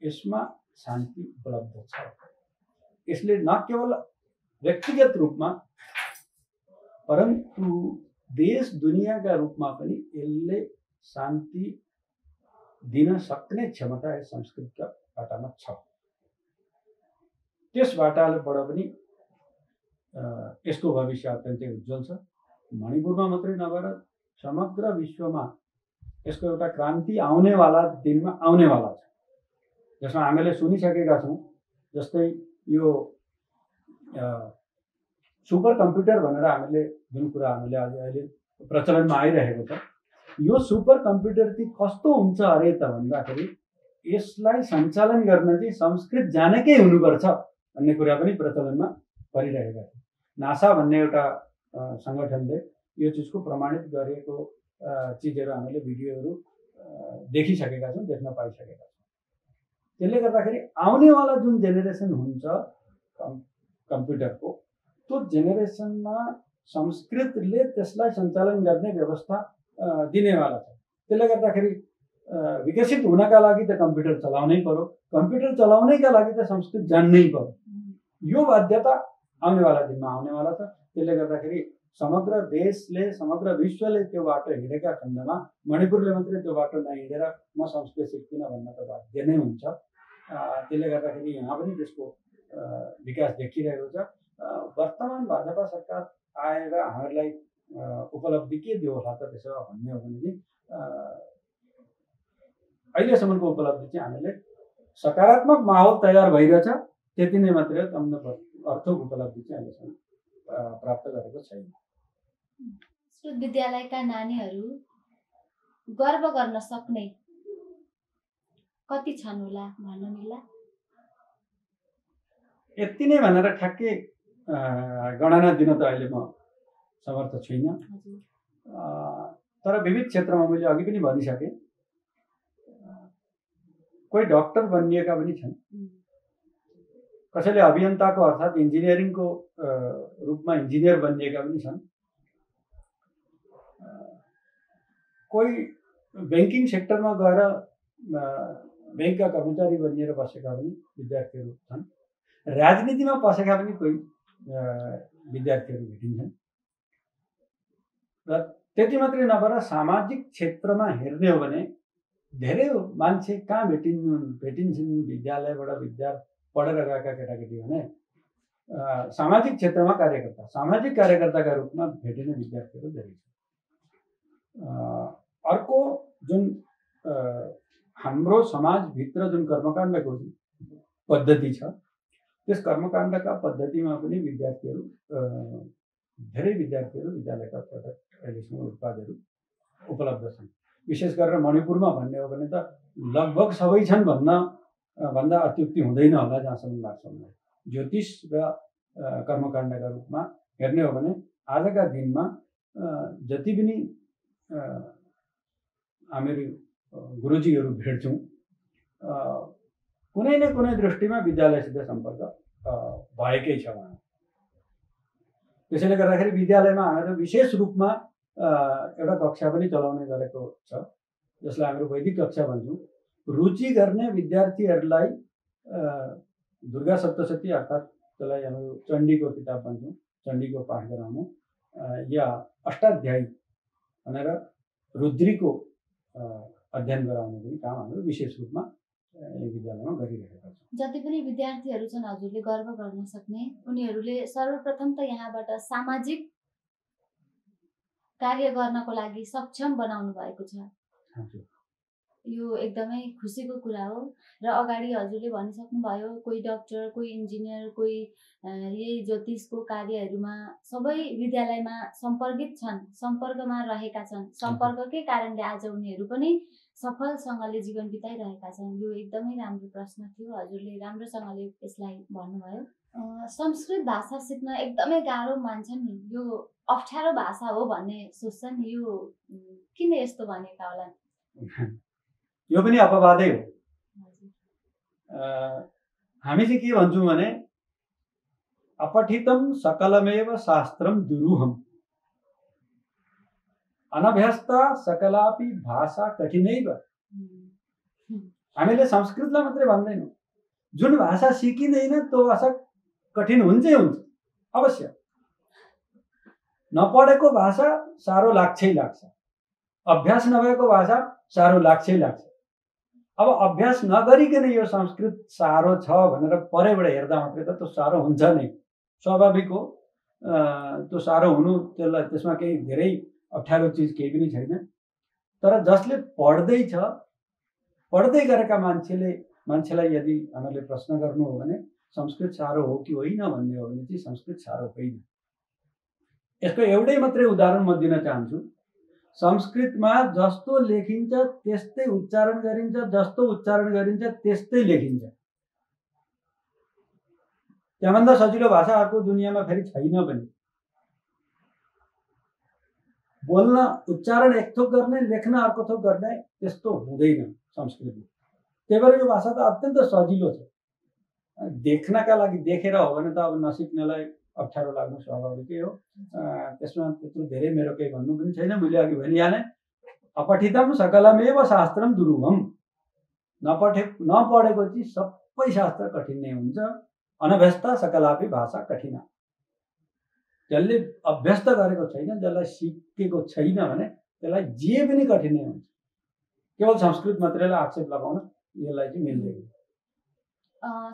यसमा शान्ति उपलब्ध छ। यसले न केवल व्यक्तिगत रूपमा परन्तु देश दुनियाँका रूपमा पनि यसले शान्ति दिन सक्ने क्षमता यस संस्कृतका बाटामा छ। त्यस बाटाबाट पनि यसको भविष्य अत्यन्तै उज्जवल छ। मणिपुरमा मात्रै नभएर समग्र विश्वमा यसको एउटा क्रान्ति आउनेवाला दिनमा आउनेवाला छ, जसमा हामीले सुनिसकेका छौँ। जस्तै यो सुपर कम्प्युटर भनेर हामीले जुन कुरा हामीले अहिले प्रचलनमा आइरहेको छ, यो सुपर कम्प्युटर चाहिँ कस्तो हुन्छ अरे त भन्दाखेरि यसलाई सञ्चालन गर्न चाहिँ संस्कृत जानेकै हुनुपर्छ भन्ने कुरा पनि प्रचलनमा परिरहेका छ। नासा भन्ने एउटा सङ्गठनले यो चिजको प्रमाणित गरेको चिजहरू हामीले भिडियोहरू देखिसकेका छौँ, देख्न पाइसकेका छौँ। त्यसले गर्दाखेरि आउनेवाला जुन जेनेरेसन हुन्छ कम्प्युटरको त्यो जेनेरेसनमा संस्कृतले त्यसलाई सञ्चालन गर्ने व्यवस्था दिनेवाला छ। त्यसले गर्दाखेरि विकसित हुनका लागि त कम्प्युटर चलाउनै पर्यो, कम्प्युटर चलाउनैका लागि त संस्कृत जान्नै पर्यो। यो बाध्यता आउनेवाला दिनमा आउनेवाला छ। त्यसले गर्दाखेरि समग्र देशले समग्र विश्वले त्यो बाटो हिँडेका खण्डमा मणिपुरले मात्रै त्यो बाटो नहिँडेर म संस्कृत सिक्दिनँ भन्न त बाध्य नै हुन्छ। त्यसले गर्दाखेरि यहाँ पनि त्यसको विकास देखिरहेको छ। वर्तमान भाजपा सरकार आएर हामीहरूलाई उपलब्धि के दियो होला त त्यसो भन्ने हो भने चाहिँ अहिलेसम्मको उपलब्धि चाहिँ हामीले सकारात्मक माहौल तयार भइरहेछ, त्यति नै मात्रै हो। अर्थक उपलब्धि चाहिँ अहिलेसम्म प्राप्त गरेको छैन। संस्कृत विद्यालयका नानीहरू गर्व गर्न सक्ने कति छन् होला भन्न मिल्ला? यति नै भनेर ठ्याक्कै गणना दिन त अहिले म समर्थ छुइनँ। तर विविध क्षेत्रमा मैले अघि पनि भनिसकेँ, कोही डक्टर बनिएका पनि छन्, कसैले अभियन्ताको अर्थात् इन्जिनियरिङको रूपमा इन्जिनियर बनिएका पनि छन्, कोही ब्याङ्किङ सेक्टरमा गएर ब्याङ्कका कर्मचारी बनिएर बसेका पनि विद्यार्थीहरू छन्, राजनीतिमा पसेका पनि कोही विद्यार्थीहरू भेटिन्छन्। र त्यति मात्रै नभएर सामाजिक क्षेत्रमा हेर्ने हो भने धेरै मान्छे कहाँ भेटिन्छन् विद्यालयबाट पढेर गएका केटाकेटी भने सामाजिक क्षेत्रमा सामाजिक कार्यकर्ताका रूपमा भेटिने विद्यार्थीहरू धेरै छन्। अर्को जुन हाम्रो समाजभित्र जुन कर्मकाण्डको पद्धति छ त्यस कर्मकाण्डका पद्धतिमा पनि धेरै विद्यार्थीहरू विद्यालयका प्रडक्ट अहिलेसम्म उत्पादहरू उपलब्ध छन्। विशेष गरेर मणिपुरमा भन्ने हो भने त लगभग सबै छन् भन्दा अत्युक्ति हुँदैन होला जहाँसम्म लाग्छ मलाई। ज्योतिष र कर्मकाण्डका रूपमा हेर्ने हो भने आजका दिनमा जति पनि हामीहरू गुरुजीहरू भेट्छौँ कुनै न कुनै दृष्टिमा विद्यालयसित सम्पर्क भएकै छ उहाँ। त्यसैले गर्दाखेरि विद्यालयमा हामीहरू विशेष रूपमा एउटा कक्षा पनि चलाउने गरेको छ जसलाई हामीहरू वैदिक कक्षा भन्छौँ। रुचि गर्ने विद्यार्थीहरूलाई दुर्गा सप्तशती अर्थात् त्यसलाई हामीहरू चण्डीको किताब भन्छौँ, चण्डीको पाठ गराउनु या अष्टाध्यायी भनेर रुद्रीको अध्ययन गराउने पनि काम हामीहरू विशेष रूपमा विद्यालयमा गरिरहेका छौँ। जति पनि विद्यार्थीहरू छन् हजुरले गर्व गर्न सक्ने, उनीहरूले सर्वप्रथम त यहाँबाट सामाजिक कार्य गर्नको लागि सक्षम बनाउनु भएको छ। यो एकदमै खुसीको कुरा हो। र अगाडि हजुरले भनिसक्नुभयो कोही डाक्टर, कोही इन्जिनियर, कोही यही ज्योतिषको कार्यहरूमा सबै विद्यालयमा सम्पर्कमा रहेका छन्। सम्पर्ककै कारणले आज उनीहरू पनि सफलसँगले जीवन बिताइरहेका छन्। यो एकदमै राम्रो प्रश्न थियो, हजुरले राम्रोसँगले यसलाई भन्नुभयो। संस्कृत भाषा सिक्न एकदमै गाह्रो मान्छन् नि, यो अप्ठ्यारो भाषा हो भन्ने सोच्छन्, यो किन यस्तो भनेका होला? यो पनि अपवादै हो। हामी चाहिँ के भन्छौँ भने अपठितम सकलमेव शास्त्रम दुरूहम, अनभ्यस्ता सकलापि भाषा कठिनैव। हामीले संस्कृतलाई मात्रै भन्दैनौँ, जुन भाषा सिकिँदैन त्यो भाषा कठिन हुन्छै हुन्छ अवश्य। नपढेको भाषा साह्रो लाग्छै लाग्छ, अभ्यास नभएको भाषा साह्रो लाग्छै लाग्छ। अब अभ्यास नगरिकन यो संस्कृत साह्रो छ भनेर परैबाट हेर्दा मात्रै त त्यो साह्रो हुन्छ नै, स्वाभाविक हो। त्यो साह्रो हुनु त्यसमा केही धेरै अप्ठ्यारो चिज केही पनि छैन। तर जसले पढ्दै गरेका मान्छेलाई यदि हामीले प्रश्न गर्नु हो भने संस्कृत साह्रो हो कि होइन भन्ने हो भने चाहिँ संस्कृत साह्रो होइन। यसको एउटै मात्रै उदाहरण म दिन चाहन्छु। संस्कृतमा जस्तो लेखिन्छ त्यस्तै उच्चारण गरिन्छ, जस्तो उच्चारण गरिन्छ त्यस्तै लेखिन्छ। त्यहाँभन्दा सजिलो भाषा अर्को दुनियाँमा फेरि छैन पनि। बोल्न उच्चारण एक थोक गर्ने, लेख्न अर्को थोक गर्ने, त्यस्तो हुँदैन संस्कृतमा। त्यही भएर यो भाषा त अत्यन्त सजिलो छ। देख्नका लागि देखेर हो भने त अब नसिक्नेलाई अप्ठ्यारो लाग्नु स्वाभाविकै हो। त्यसमा त्यत्रो धेरै मेरो केही भन्नु पनि छैन। मैले अघि भनिहालेँ, अपठितम सकलमेव शास्त्रम दुरूहम। नपढेको चाहिँ सबै शास्त्र कठिन नै हुन्छ। अनभ्यस्ता सकलापि भाषा कठिना। जसले अभ्यस्त गरेको छैन, जसलाई सिकेको छैन भने त्यसलाई जे पनि कठिन नै हुन्छ। केवल संस्कृत मात्रैलाई आक्षेप लगाउन यसलाई चाहिँ मिल्दैन।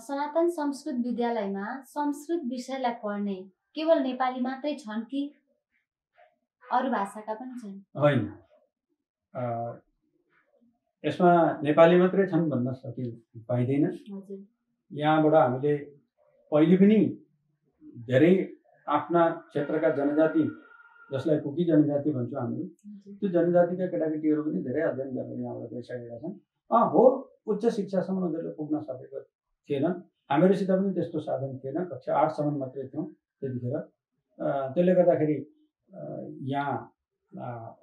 सनातन संस्कृत विद्यालयमा संस्कृत विषयलाई पढ्ने केवल नेपाली मात्रै छन् कि अरू भाषाका पनि छन्? होइन, यसमा नेपाली मात्रै छन् भन्न पाइँदैन। यहाँबाट हामीले पहिले पनि धेरै आफ्ना क्षेत्रका जनजाति, जसलाई कुकी जनजाति भन्छौँ हामीले, त्यो जनजातिका केटाकेटीहरू पनि धेरै अध्ययन गरेर यहाँबाट गइसकेका छन्। हो, उच्च शिक्षासम्म उनीहरूले पुग्न सकेको थिएनन्। हामीहरूसित पनि त्यस्तो साधन थिएन, कक्षा 8सम्म मात्रै थियौँ त्यतिखेर। त्यसले गर्दाखेरि यहाँ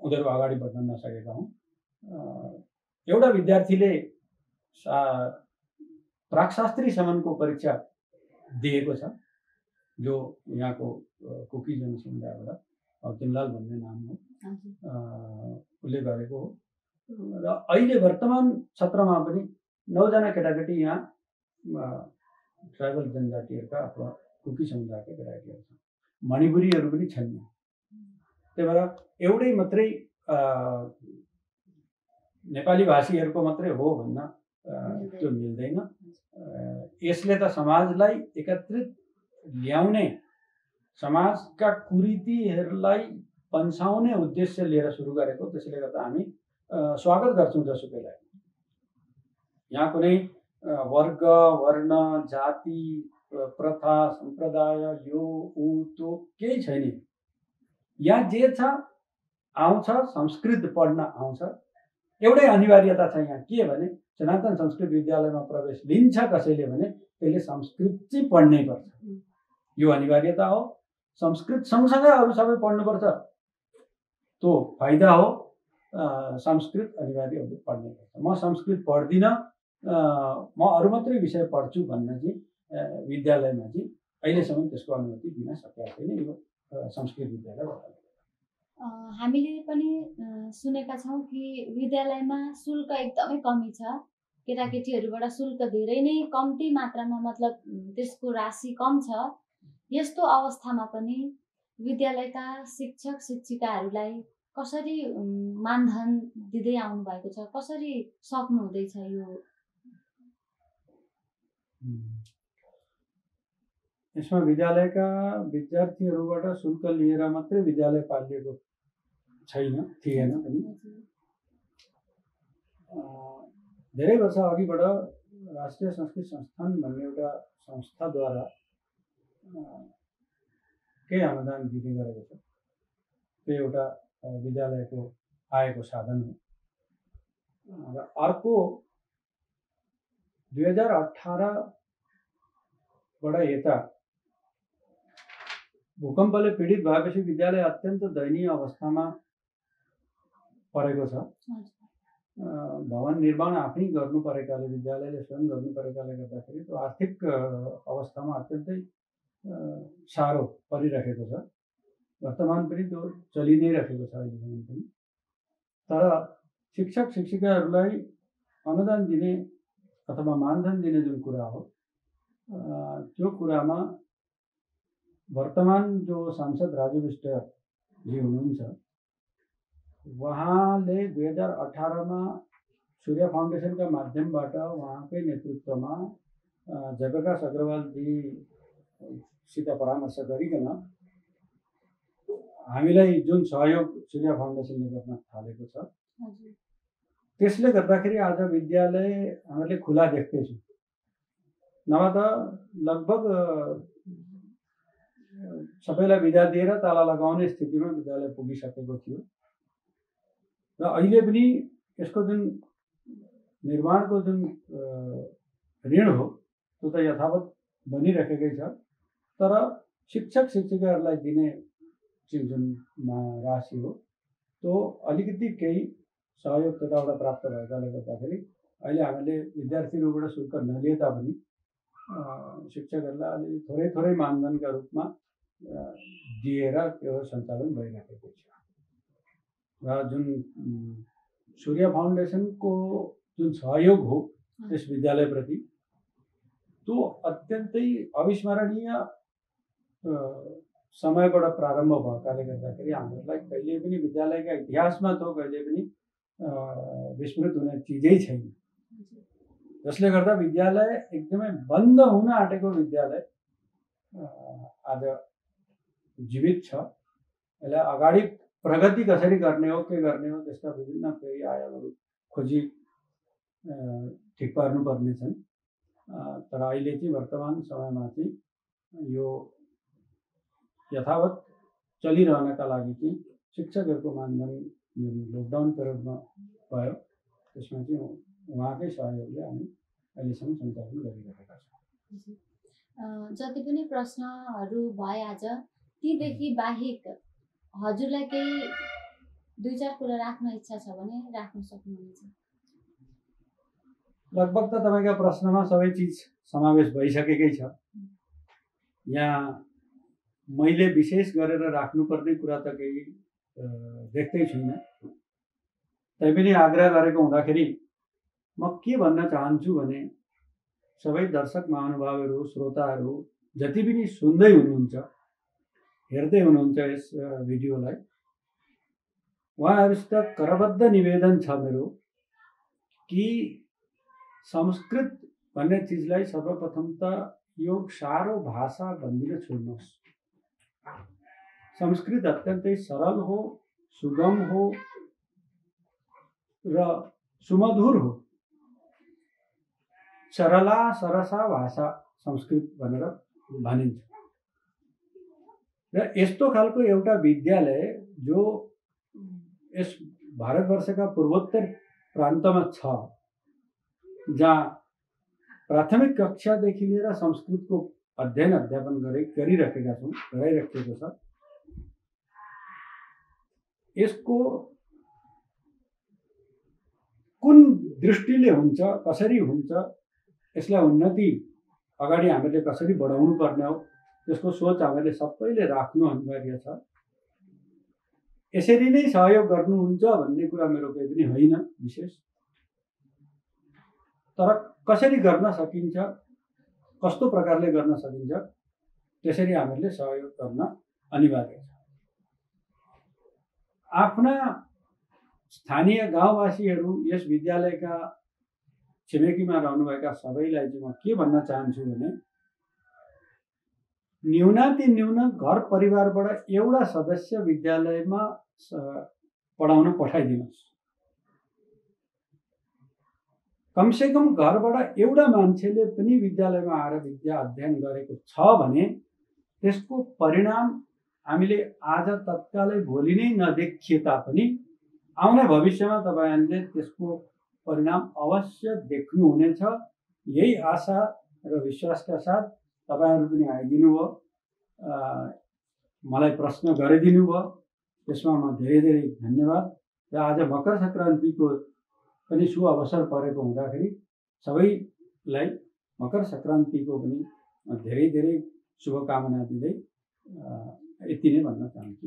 उनीहरू अगाडि बढ्न नसकेका हुन्। एउटा विद्यार्थीले प्राकशास्त्रीसम्मको परीक्षा दिएको छ, जो यहाँको कुकी जनसमुदायबाट तिनलाल भन्ने नाम हो, उसले गरेको हो। र अहिले वर्तमान सत्रमा पनि 9 जना केटाकेटी यहाँ ट्राइबल जनजातिहरूका अथवा कुकी समुदायका केटाकेटीहरू छन्। मणिपुरीहरू पनि छन् यहाँ। त्यही भएर एउटै मात्रै नेपाली भाषीहरूको मात्रै हो भन्न त्यो मिल्दैन। यसले त समाजलाई एकत्रित ल्याउने, समाजका कुरीतिहरूलाई पन्छाउने उद्देश्य लिएर सुरु गरेको। त्यसले गर्दा हामी स्वागत गर्छौँ जसुकैलाई। यहाँ कुनै वर्ग, वर्ण, जाति, प्रथा, सम्प्रदाय, यो ऊ त्यो केही छैन। यहाँ जे छ आउँछ, संस्कृत पढ्न आउँछ। एउटै अनिवार्यता छ यहाँ, के भने सनातन संस्कृत विद्यालयमा प्रवेश लिन्छ कसैले भने त्यसले संस्कृत चाहिँ पढ्नै पर्छ। यो अनिवार्यता हो। संस्कृत सँगसँगै अरू सबै पढ्नुपर्छ, त्यो फाइदा हो। संस्कृत अनिवार्य पढ्नै पर्छ। म संस्कृत पढ्दिनँ, म अरू मात्रै विषय पढ्छु भन्न चाहिँ विद्यालयमा चाहिँ अहिलेसम्म त्यसको अनुमति दिन सकेका छैन यो संस्कृत विद्यालयबाट। हामीले पनि सुनेका छौँ कि विद्यालयमा शुल्क एकदमै कमी छ। केटाकेटीहरूबाट शुल्क धेरै नै कम्ती मात्रामा, मतलब त्यसको राशि कम छ। यस्तो अवस्थामा पनि विद्यालयका शिक्षक शिक्षिकाहरूलाई कसरी मानधन दिँदै आउनु भएको छ, कसरी सक्नु हुँदैछ यो? यसमा विद्यालयका विद्यार्थीहरूबाट शुल्क लिएर मात्रै विद्यालय पालिएको थिएन पनि। धेरै वर्ष अघिबाट राष्ट्रिय संस्कृत संस्थान भन्ने एउटा संस्थाद्वारा केही अनुदान दिने गरेको छ। त्यो एउटा विद्यालयको आयको साधन हो। र अर्को 2018बाट यता भूकम्पले पीडित भएपछि विद्यालय अत्यन्त दयनीय अवस्थामा परेको छ। भवन निर्माण आफै गर्नु परेकाले, विद्यालयले स्वयं गर्नु परेकाले गर्दाखेरि त्यो आर्थिक अवस्थामा अत्यन्तै साह्रो परिरहेको छ। वर्तमान पनि त्यो चलि नै रहेको छ अहिलेसम्म पनि। तर शिक्षक शिक्षिकाहरूलाई अनुदान दिने अथवा मानधन दिने जुन कुरा हो, त्यो कुरामा वर्तमान जो सांसद राजु विष्टजी हुनुहुन्छ, उहाँले 2018मा सूर्य फाउन्डेसनका माध्यमबाट उहाँकै नेतृत्वमा जयप्रकाश अग्रवालजीसित परामर्श गरिकन हामीलाई जुन सहयोग सूर्य फाउन्डेसनले गर्न थालेको छ, त्यसले गर्दाखेरि आज विद्यालय हामीले खुला देख्दैछौँ। नभए त लगभग सबैलाई बिदा दिएर ताला लगाउने स्थितिमा विद्यालय पुगिसकेको थियो। र अहिले पनि यसको जुन निर्माणको जुन ऋण हो त्यो त यथावत बनिरहेकै छ। तर शिक्षक शिक्षिकाहरूलाई दिने जुन राशि हो त्यो अलिकति केही सहयोग त्यताबाट प्राप्त भएकाले गर्दाखेरि अहिले हामीले विद्यार्थीहरूबाट शुल्क नलिए तापनि शिक्षकहरूलाई अलि थोरै मानधनका रूपमा दिएर त्यो सञ्चालन भइरहेको छ। र जुन सूर्य फाउन्डेसनको जुन सहयोग हो त्यस विद्यालयप्रति, त्यो अत्यन्तै अविस्मरणीय समयबाट प्रारम्भ भएकाले गर्दाखेरि हामीहरूलाई कहिले पनि विद्यालयका इतिहासमा त्यो कहिले पनि विस्मृत हुने चिजै छैन। जसले गर्दा विद्यालय एकदमै बन्द हुन आँटेको विद्यालय आज जीवित छ। यसलाई अगाडि प्रगति कसरी गर्ने हो, के गर्ने हो, त्यसका विभिन्न फेरि आयामहरू खोजी ठिक पार्नुपर्ने छन्। तर अहिले चाहिँ वर्तमान समयमा चाहिँ यो यथावत चलिरहनका लागि चाहिँ शिक्षकहरूको मानधन जुन लकडाउन पिरियडमा भयो त्यसमा चाहिँ उहाँकै सहयोगले हामी अहिलेसम्म सञ्चालन गरिरहेका छौँ। जति पनि प्रश्नहरू भए आज, तीदेखि बाहेक हजुरलाई केही 2-4 कुरा राख्न इच्छा छ भने राख्न सक्नुहुन्छ। लगभग त तपाईँका प्रश्नमा सबै चिज समावेश भइसकेकै छ। यहाँ मैले विशेष गरेर राख्नुपर्ने कुरा त केही देख्दै छुइनँ। तैपनि आग्रह गरेको हुँदाखेरि म के भन्न चाहन्छु भने सबै दर्शक महानुभावहरू, श्रोताहरू जति पनि सुन्दै हुनुहुन्छ, हेर्दै हुनुहुन्छ यस भिडियोलाई, उहाँहरूसित करबद्ध निवेदन छ मेरो कि संस्कृत भन्ने चिजलाई सर्वप्रथम त यो सारो भाषा भन्दिन छोड्नुहोस्। संस्कृत अत्यन्तै सरल हो, सुगम हो र सुमधुर हो। सरला सरसा भाषा संस्कृत भनेर भनिन्छ र यस्तो खालको एउटा विद्यालय जो यस भारतवर्षका पूर्वोत्तर प्रान्तमा छ, जहाँ प्राथमिक कक्षादेखि लिएर संस्कृतको अध्ययन अध्यापन गरिराखेका छौँ, गराइराखेको छ। यसको कुन दृष्टिले हुन्छ, कसरी हुन्छ, यसलाई उन्नति अगाडि हामीले कसरी बढाउनु पर्ने हो, त्यसको सोच हामीले सबैले राख्नु अनिवार्य छ। यसरी नै सहयोग गर्नुहुन्छ भन्ने कुरा मेरो केही पनि होइन विशेष, तर कसरी गर्न सकिन्छ, कस्तो प्रकारले गर्न सकिन्छ, त्यसरी हामीले सहयोग गर्न अनिवार्य छ। आफ्ना स्थानीय गाउँवासीहरू, यस विद्यालयका छिमेकीमा रहनुभएका सबैलाई चाहिँ म के भन्न चाहन्छु भने न्यूनाति न्यून घर परिवारबाट एउटा सदस्य विद्यालयमा पढाउन पठाइदिनुहोस्। कमसेकम घरबाट एउटा मान्छेले पनि विद्यालयमा आएर विद्या अध्ययन गरेको छ भने त्यसको परिणाम हामीले आज तत्कालै भोलि नै नदेखिए तापनि आउने भविष्यमा तपाईहरुले त्यसको परिणाम अवश्य देख्नुहुनेछ। यही आशा र विश्वासका साथ तपाईहरु पनि आइदिनु भयो, मलाई प्रश्न गरिदिनु भयो, त्यसमा म धेरै धेरै धन्यवाद। र आज मकर संक्रान्तिको पनि शुभ अवसर परेको हुँदाखेरि सबैलाई मकर संक्रान्तिको पनि धेरै धेरै शुभकामना दिँदै यति नै भन्न चाहन्छु।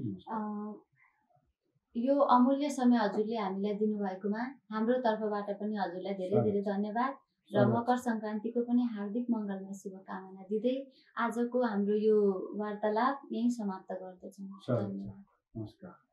यो अमूल्य समय हजुरले हामीलाई दिनुभएकोमा हाम्रो तर्फबाट पनि हजुरलाई धेरै धेरै धन्यवाद र मकर संक्रान्तिको पनि हार्दिक मङ्गलमय शुभकामना दिँदै आजको हाम्रो यो वार्तालाप यही समाप्त गर्दछौँ। धन्यवाद। नमस्कार।